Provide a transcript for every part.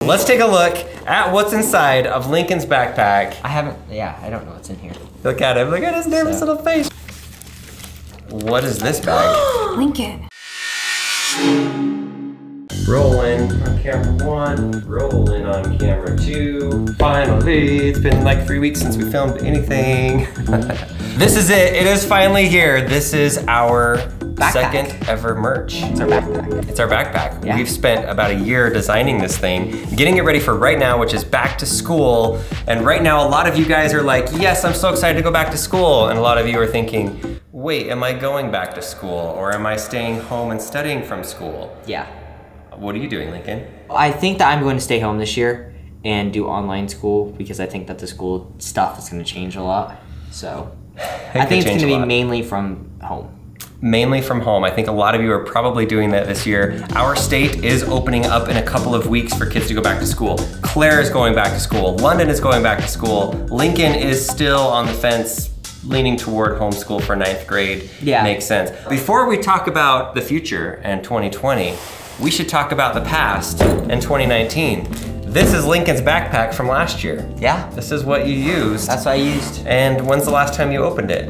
Let's take a look at what's inside of Lincoln's backpack. I don't know what's in here. Look at him, look at his nervous little face. What is this bag? Lincoln. Rolling on camera 1, rolling on camera 2. Finally, it's been like 3 weeks since we filmed anything. This is it, it is finally here. This is our second ever merch. It's our backpack. It's our backpack. Yeah. We've spent about a year designing this thing, getting it ready for right now, which is back to school. And right now, a lot of you guys are like, yes, I'm so excited to go back to school. And a lot of you are thinking, wait, am I going back to school? Or am I staying home and studying from school? Yeah. What are you doing, Lincoln? I think that I'm going to stay home this year and do online school because I think that the school stuff is going to change a lot. So I think it's going to be mainly from home. Mainly from home. I think a lot of you are probably doing that this year. Our state is opening up in a couple of weeks for kids to go back to school. Claire is going back to school. London is going back to school. Lincoln is still on the fence, leaning toward homeschool for 9th grade. Yeah. Makes sense. Before we talk about the future and 2020, we should talk about the past and 2019. This is Lincoln's backpack from last year. Yeah. This is what you used. That's what I used. And when's the last time you opened it?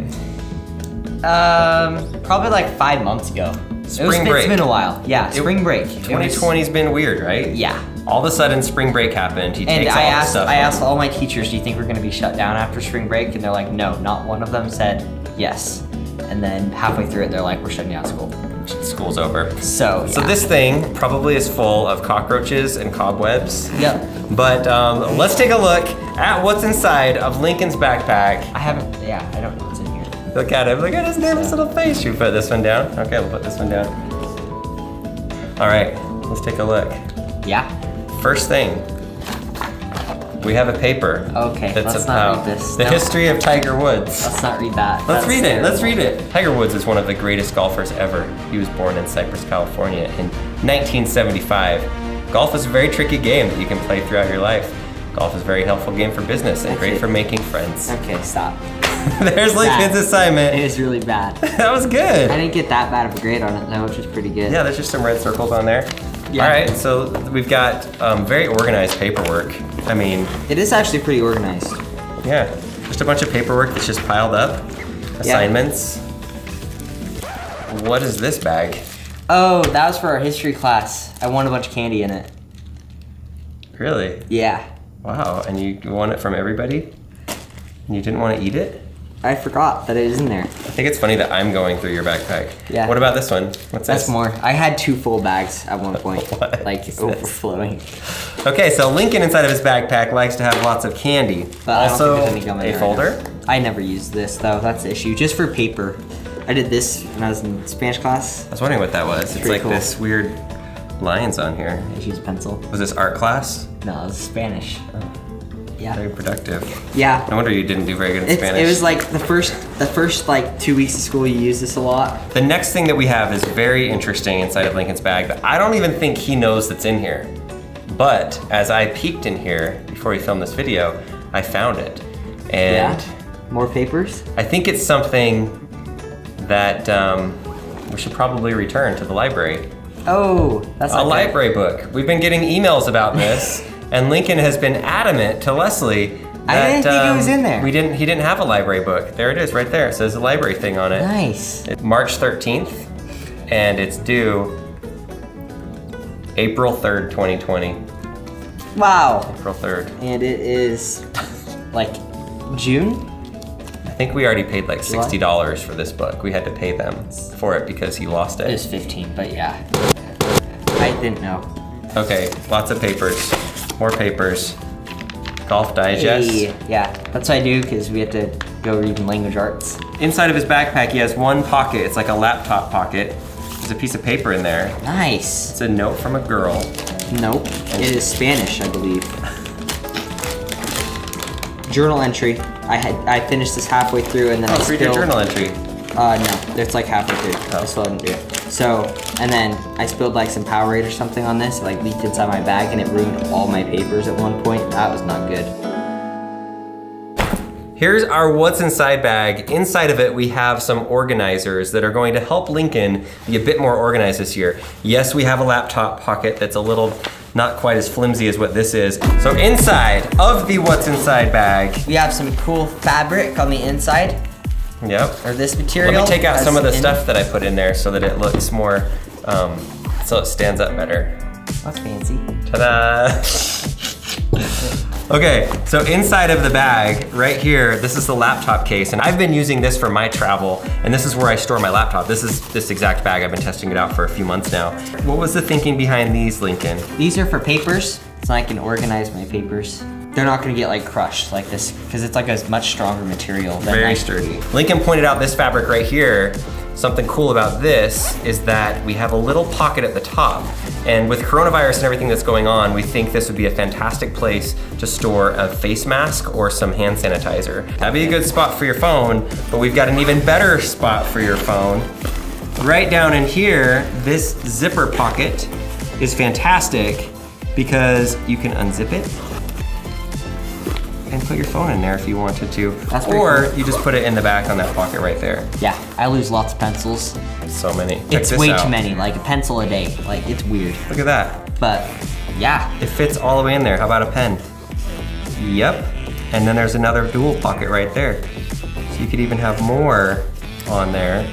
Probably like 5 months ago. Spring break. It's been a while. Yeah, spring break. 2020's been weird, right? Yeah. All of a sudden, spring break happened. He takes all the stuff. I asked all my teachers, do you think we're gonna be shut down after spring break? And they're like, no, not one of them said yes. And then halfway through it, they're like, we're shutting down school. School's over. So this thing probably is full of cockroaches and cobwebs. Yep. But let's take a look at what's inside of Lincoln's backpack. I don't know what's in here. Look at him, look at his nervous little face. Should we put this one down? Okay, we'll put this one down. All right, let's take a look. Yeah. First thing, we have a paper. Okay, that's let's about not read this. the history of Tiger Woods. Let's not read that. Let's read it, let's read it. Tiger Woods is one of the greatest golfers ever. He was born in Cypress, California in 1975. Golf is a very tricky game that you can play throughout your life. Golf is a very helpful game for business and great for making friends. Okay, stop. There's Lincoln's assignment. It is really bad. That was good. I didn't get that bad of a grade on it though, which is pretty good. Yeah, there's just some red circles on there. Yeah. All right, so we've got very organized paperwork. I mean, it is actually pretty organized. Yeah, just a bunch of paperwork that's just piled up. Assignments. Yeah. What is this bag? Oh, that was for our history class. I won a bunch of candy in it. Really? Yeah. Wow, and you won it from everybody? And you didn't want to eat it? I forgot that it is in there. I think it's funny that I'm going through your backpack. Yeah. What about this one? What's this? That's more. I had 2 full bags at one point. Like overflowing. Okay, so Lincoln inside of his backpack likes to have lots of candy. But also, I don't think there's any gum in a there folder? right now. I never used this though, that's the issue. Just for paper. I did this when I was in Spanish class. I was wondering what that was. It's like cool. This weird lines on here. I just used a pencil. Was this art class? No, it was Spanish. Oh. Yeah. Very productive. Yeah. No wonder you didn't do very good in Spanish. It was like the first like 2 weeks of school you use this a lot. The next thing that we have is very interesting inside of Lincoln's bag that I don't even think he knows that's in here. But as I peeked in here before we filmed this video, I found it. And more papers? I think it's something that we should probably return to the library. Oh, that's a library book. We've been getting emails about this. And Lincoln has been adamant to Leslie that I didn't think it was in there. He didn't have a library book. There it is, right there. It says the library thing on it. Nice. It's March 13th, and it's due April 3rd, 2020. Wow. April 3rd. And it is like June? I think we already paid like $60 for this book. We had to pay them for it because he lost it. It was 15, but yeah. I didn't know. Okay, lots of papers. More papers. Golf Digest. Hey, yeah, that's what I do because we have to go reading language arts. Inside of his backpack, he has one pocket. It's like a laptop pocket. There's a piece of paper in there. Nice. It's a note from a girl. Nope, it is Spanish, I believe. Journal entry. I finished this halfway through and then I read your journal entry. No, it's like halfway through. I still didn't do it. So, and then I spilled like some Powerade or something on this, like leaked inside my bag and it ruined all my papers at one point. That was not good. Here's our what's inside bag. Inside of it, we have some organizers that are going to help Lincoln be a bit more organized this year. Yes, we have a laptop pocket that's a little not quite as flimsy as what this is. So inside of the What's Inside bag, we have some cool fabric on the inside. Yep. Or this material. Let me take out some of the stuff that I put in there so that it looks more, so it stands up better. That's fancy. Ta-da! Okay, so inside of the bag, right here, this is the laptop case, and I've been using this for my travel, and this is where I store my laptop. This is this exact bag. I've been testing it out for a few months now. What was the thinking behind these, Lincoln? These are for papers, so I can organize my papers. They're not gonna get like crushed like this, because it's like a much stronger material than Very sturdy. Lincoln pointed out this fabric right here. Something cool about this is that we have a little pocket at the top. And with coronavirus and everything that's going on, we think this would be a fantastic place to store a face mask or some hand sanitizer. That'd be a good spot for your phone, but we've got an even better spot for your phone. Right down in here, this zipper pocket is fantastic because you can unzip it and put your phone in there if you wanted to. That's or cool. You just put it in the back on that pocket right there. Yeah, I lose lots of pencils. So many. It's way too many, like a pencil a day. Like, it's weird. Look at that. But, yeah. It fits all the way in there. How about a pen? Yep. And then there's another dual pocket right there. So you could even have more on there.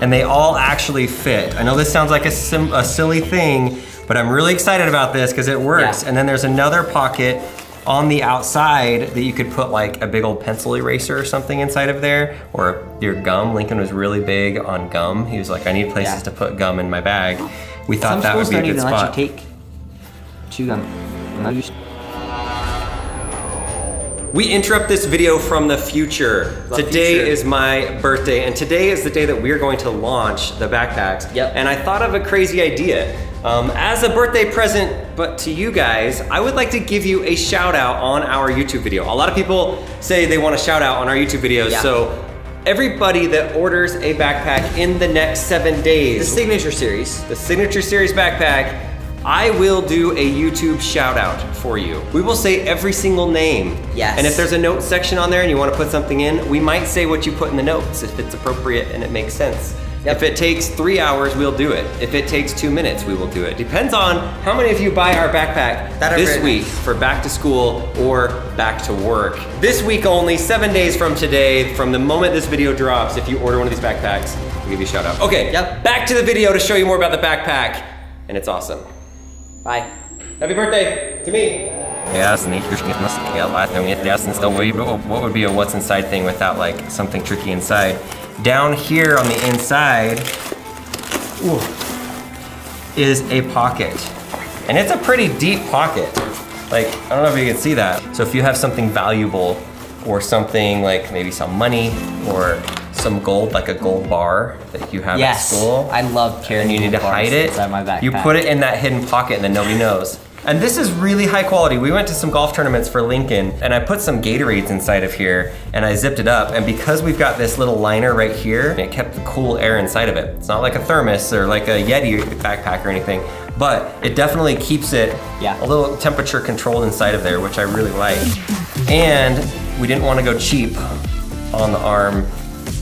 And they all actually fit. I know this sounds like a silly thing, but I'm really excited about this because it works. Yeah. And then there's another pocket on the outside that you could put like a big old pencil eraser or something inside of there, or your gum. Lincoln was really big on gum. He was like, I need places to put gum in my bag. We thought that would be a good spot. Let you take chew gum. We interrupt this video from the future. Today is my birthday, and today is the day that we're going to launch the backpacks. Yep. And I thought of a crazy idea. As a birthday present, but to you guys, I would like to give you a shout out on our YouTube video. A lot of people say they want a shout out on our YouTube videos, so everybody that orders a backpack in the next 7 days. The Signature Series. The Signature Series backpack, I will do a YouTube shout out for you. We will say every single name. Yes. And if there's a note section on there and you want to put something in, we might say what you put in the notes if it's appropriate and it makes sense. If it takes 3 hours, we'll do it. If it takes 2 minutes, we will do it. Depends on how many of you buy our backpack this week for back to school or back to work. This week only, 7 days from today, from the moment this video drops, if you order one of these backpacks, we'll give you a shout out. Okay, back to the video to show you more about the backpack, and it's awesome. Bye. Happy birthday to me. What would be a what's inside thing without like something tricky inside? Down here on the inside is a pocket. And it's a pretty deep pocket. Like, I don't know if you can see that. So if you have something valuable or something like maybe some money or some gold, like a gold bar that you have at school. I love carrying and you need to hide it. Inside my backpack. You put it in that hidden pocket and then nobody knows. And this is really high quality. We went to some golf tournaments for Lincoln and I put some Gatorades inside of here and I zipped it up. And because we've got this little liner right here, it kept the cool air inside of it. It's not like a thermos or like a Yeti backpack or anything, but it definitely keeps it a little temperature controlled inside of there, which I really like. And we didn't want to go cheap on the arm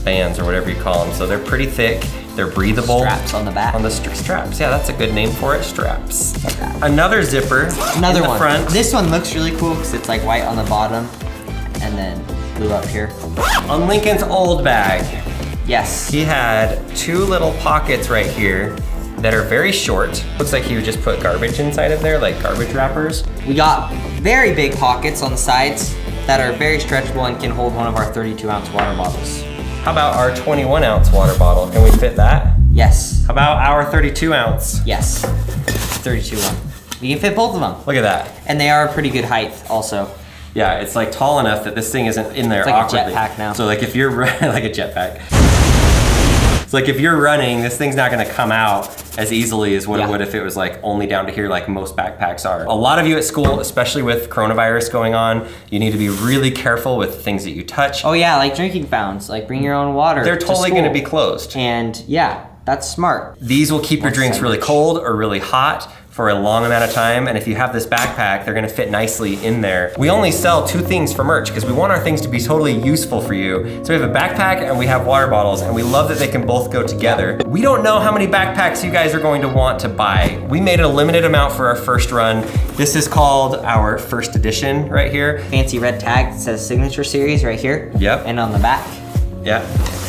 bands or whatever you call them. So they're pretty thick. They're breathable. Straps on the back. On the straps, yeah, that's a good name for it, straps. Another zipper Another in the one. front. This one looks really cool because it's like white on the bottom and then blue up here. On Lincoln's old bag, yes, he had 2 little pockets right here that are very short. Looks like he would just put garbage inside of there, like garbage wrappers. We got very big pockets on the sides that are very stretchable and can hold one of our 32-ounce water bottles. How about our 21-ounce water bottle? Can we fit that? Yes. How about our 32-ounce? Yes, 32 one. We can fit both of them. Look at that. And they are a pretty good height also. Yeah, it's like tall enough that this thing isn't in there it's like awkwardly. a jetpack now. So like if you're like a jetpack. It's like if you're running, this thing's not gonna come out as easily as what it would if it was like only down to here like most backpacks are. A lot of you at school, especially with coronavirus going on, you need to be really careful with things that you touch. Oh yeah, like drinking fountains, like bring your own water. They're totally gonna be closed. And yeah, that's smart. These will keep your drinks really cold or really hot for a long amount of time, and if you have this backpack, they're gonna fit nicely in there. We only sell 2 things for merch because we want our things to be totally useful for you. So we have a backpack and we have water bottles, and we love that they can both go together. We don't know how many backpacks you guys are going to want to buy. We made a limited amount for our first run. This is called our first edition right here. Fancy red tag that says signature series right here. Yep. And on the back, Yeah.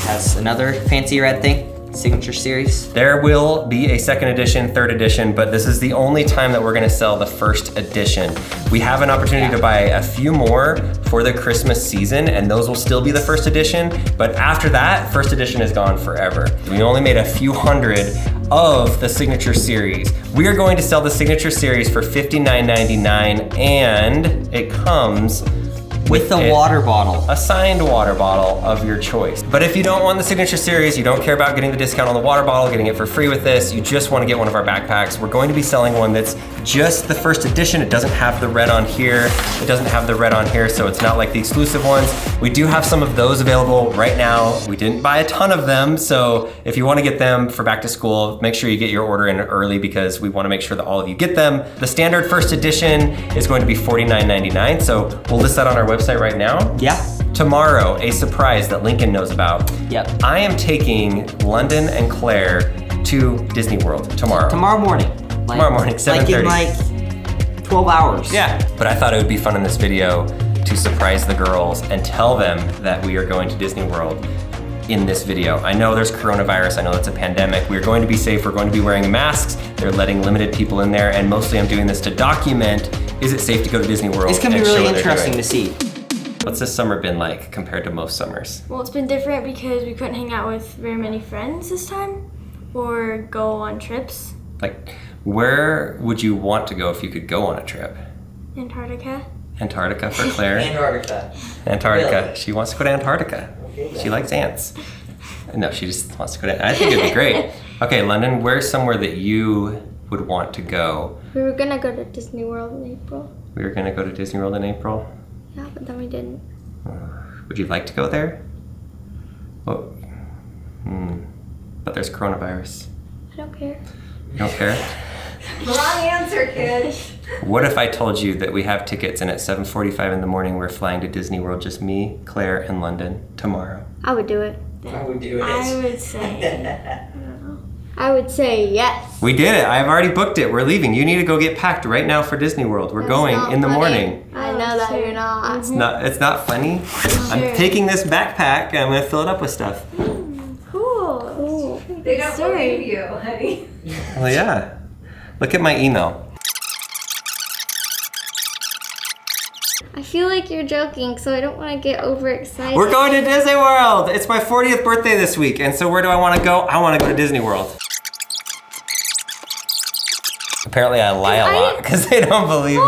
has another fancy red thing. Signature series. There will be a second edition, third edition, but this is the only time that we're gonna sell the first edition. We have an opportunity to buy a few more for the Christmas season, and those will still be the first edition, but after that, first edition is gone forever. We only made a few hundred of the signature series. We are going to sell the signature series for $59.99, and it comes with the water bottle. A signed water bottle of your choice. But if you don't want the signature series, you don't care about getting the discount on the water bottle, getting it for free with this, you just want to get one of our backpacks, we're going to be selling one that's just the first edition. It doesn't have the red on here. It doesn't have the red on here, so it's not like the exclusive ones. We do have some of those available right now. We didn't buy a ton of them, so if you want to get them for back to school, make sure you get your order in early because we want to make sure that all of you get them. The standard first edition is going to be $49.99, so we'll list that on our website right now. Yeah. Tomorrow, a surprise that Lincoln knows about. Yep. I am taking London and Claire to Disney World tomorrow. Tomorrow morning. Tomorrow morning, 7:30. Like in like 12 hours. Yeah, but I thought it would be fun in this video to surprise the girls and tell them that we are going to Disney World in this video. I know there's coronavirus, I know it's a pandemic. We're going to be safe, we're going to be wearing masks. They're letting limited people in there, and mostly I'm doing this to document, is it safe to go to Disney World? It's gonna be really interesting to see. What's this summer been like compared to most summers? Well, it's been different because we couldn't hang out with very many friends this time or go on trips. Like, where would you want to go if you could go on a trip? Antarctica. Antarctica for Claire. Antarctica. Antarctica. Really? She wants to go to Antarctica. Okay, she likes ants. No, she just wants to go to, I think it'd be great. Okay, London, where's somewhere that you would want to go? We were gonna go to Disney World in April. We were gonna go to Disney World in April? Yeah, but then we didn't. Would you like to go there? Well, but there's coronavirus. I don't care. You don't care? Wrong answer, kid. What if I told you that we have tickets and at 7:45 in the morning we're flying to Disney World, just me, Claire, and London tomorrow? I would do it. I would do it. I would say. I would say yes. We did it. I've already booked it. We're leaving. You need to go get packed right now for Disney World. We're going in the morning. I know that you're not. It's not funny. I'm taking this backpack and I'm gonna fill it up with stuff. Cool. They don't believe you, honey. Well, yeah. Look at my email. I feel like you're joking, so I don't want to get overexcited. We're going to Disney World. It's my 40th birthday this week, and so where do I want to go? I want to go to Disney World. Apparently I lie a lot because they don't believe me.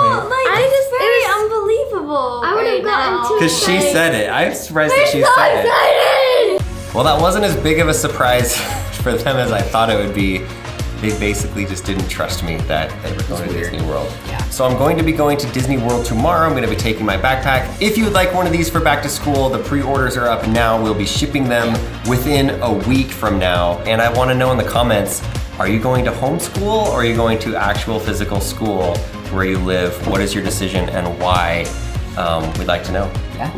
Unbelievable. I would have gotten too Because she said it. I'm surprised that she said it. Well, that wasn't as big of a surprise for them as I thought it would be. They basically just didn't trust me that they were going to Disney World. Yeah. So I'm going to be going to Disney World tomorrow. I'm going to be taking my backpack. If you would like one of these for back to school, the pre-orders are up now. We'll be shipping them within a week from now. And I want to know in the comments, are you going to homeschool or are you going to actual physical school where you live? What is your decision and why? We'd like to know. Yeah.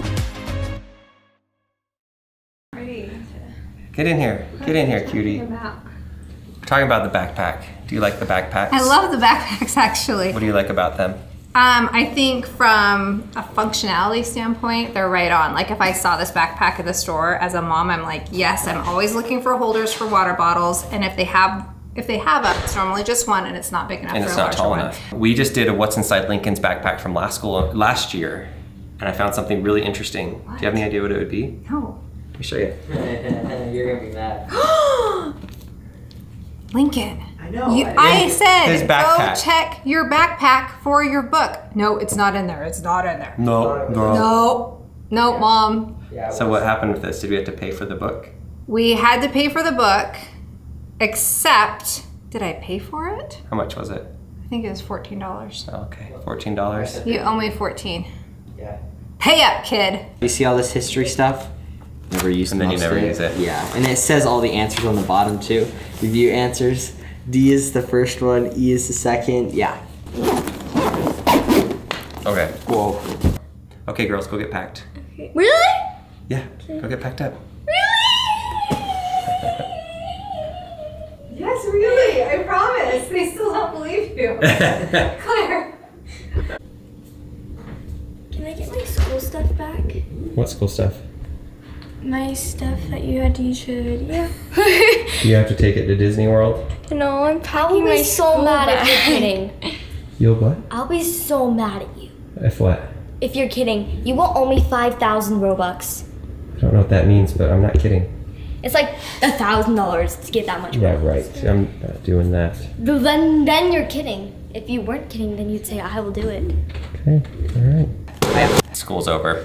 Get in here, cutie. We're talking about the backpack. Do you like the backpacks? I love the backpacks, actually. What do you like about them? I think from a functionality standpoint, they're right on. Like if I saw this backpack at the store as a mom, I'm like, yes, I'm always looking for holders for water bottles. And if they have it's normally just one and it's not big enough and for it's a not larger tall one. enough. We just did a What's Inside Lincoln's backpack from last year, and I found something really interesting. What? Do you have any idea what it would be? No. Let me show you. You're gonna be mad. Lincoln. I know. I said, His backpack. go check your backpack for your book. No, it's not in there. It's not in there. No, girl. No, Mom. Yeah, So what happened with this? Did we have to pay for the book? We had to pay for the book, except, did I pay for it? How much was it? I think it was $14. Oh, okay, $14. You owe me $14. Yeah. Pay up, kid. You see all this history stuff? Never used And then you most never of use it. Yeah, and it says all the answers on the bottom too. Review answers. D is the first one, E is the second. Yeah. Okay. Whoa. Okay, girls, go get packed. Really? Yeah, go get packed up. Yes, really. I promise. They still don't believe you. Claire. Can I get my school stuff back? What school stuff? My stuff that you had to use for the video. You have to take it to Disney World? No, I'm I'll packing my be so school mad bag. if you're kidding. You'll what? I'll be so mad at you. If what? If you're kidding. You will owe me 5,000 Robux. I don't know what that means, but I'm not kidding. It's like $1,000 to get that much Yeah, Robux. right. I'm not doing that. Then you're kidding. If you weren't kidding, then you'd say, I will do it. Okay, all right. School's over.